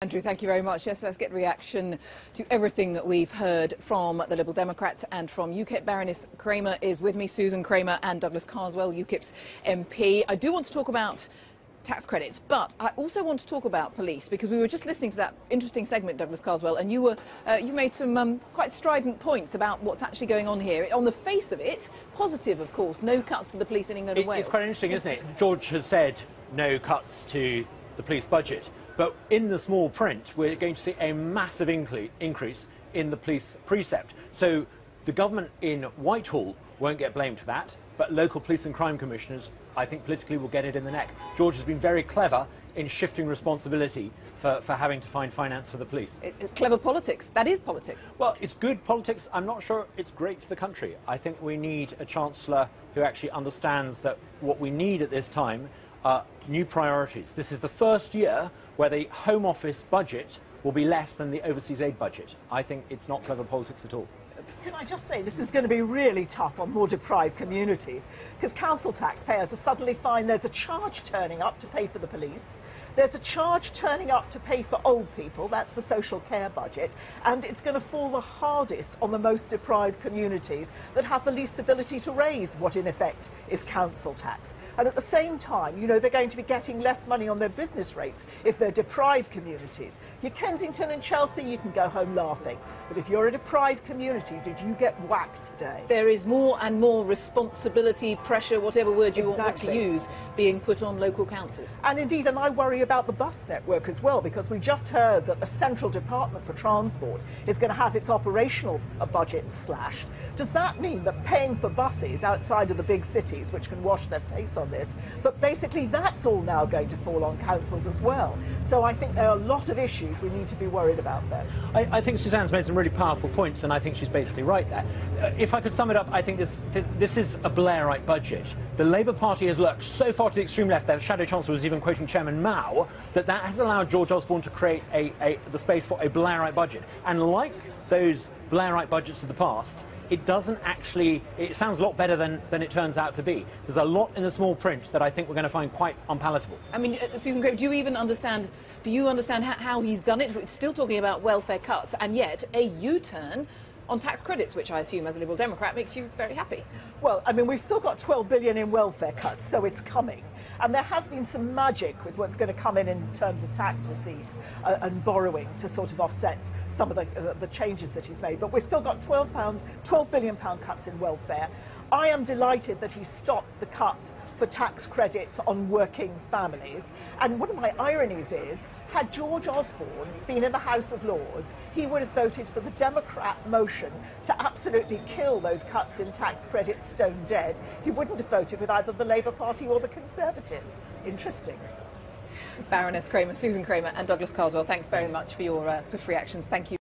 Andrew, thank you very much. Yes, let's get reaction to everything that we've heard from the Liberal Democrats and from UKIP. Baroness Kramer is with me, Susan Kramer and Douglas Carswell, UKIP's MP. I do want to talk about tax credits, but I also want to talk about police, because we were just listening to that interesting segment, Douglas Carswell, and you made some quite strident points about what's actually going on here. On the face of it, positive, of course, no cuts to the police in England and Wales. It's quite interesting, isn't it? George has said no cuts to the police budget. But in the small print, we're going to see a massive increase in the police precept. So the government in Whitehall won't get blamed for that, but local police and crime commissioners, I think politically, will get it in the neck. George has been very clever in shifting responsibility for having to find finance for the police. Clever politics. That is politics. Well, it's good politics. I'm not sure it's great for the country. I think we need a Chancellor who actually understands that what we need at this time are new priorities. This is the first year where the Home Office budget will be less than the overseas aid budget. I think it's not clever politics at all. Can I just say, this is going to be really tough on more deprived communities, because council taxpayers are suddenly find there's a charge turning up to pay for the police, there's a charge turning up to pay for old people, that's the social care budget, and it's going to fall the hardest on the most deprived communities that have the least ability to raise what in effect is council tax. And at the same time, you know, they're going to be getting less money on their business rates if they're deprived communities. Your Kensington and Chelsea, you can go home laughing, but if you're a deprived community, did you get whacked today? There is more and more responsibility, pressure, whatever word you want to use, being put on local councils. And indeed, and I worry about the bus network as well, because we just heard that the Central Department for Transport is going to have its operational budget slashed. Does that mean that paying for buses outside of the big cities, which can wash their face on this, that basically that's all now going to fall on councils as well? So I think there are a lot of issues we need to be worried about there. I think Suzanne's made some really powerful points, and I think she's basically right there. If I could sum it up, I think this is a Blairite budget. The Labour Party has lurched so far to the extreme left, their Shadow Chancellor was even quoting Chairman Mao, that has allowed George Osborne to create the space for a Blairite budget. And like those Blairite budgets of the past, it sounds a lot better than it turns out to be. There's a lot in the small print that I think we're going to find quite unpalatable. I mean, Susan Kramer, do you understand how he's done it? We're still talking about welfare cuts, and yet a U-turn on tax credits, which I assume as a Liberal Democrat makes you very happy. Well, I mean, we've still got 12 billion in welfare cuts, so it's coming. And there has been some magic with what's going to come in terms of tax receipts and borrowing to sort of offset some of the changes that he's made. But we've still got £12 billion cuts in welfare. I am delighted that he stopped the cuts for tax credits on working families. And one of my ironies is, had George Osborne been in the House of Lords, he would have voted for the Democrat motion to absolutely kill those cuts in tax credits stone dead. He wouldn't have voted with either the Labour Party or the Conservatives. Interesting. Baroness Kramer, Susan Kramer and Douglas Carswell, thanks very much for your swift reactions. Thank you.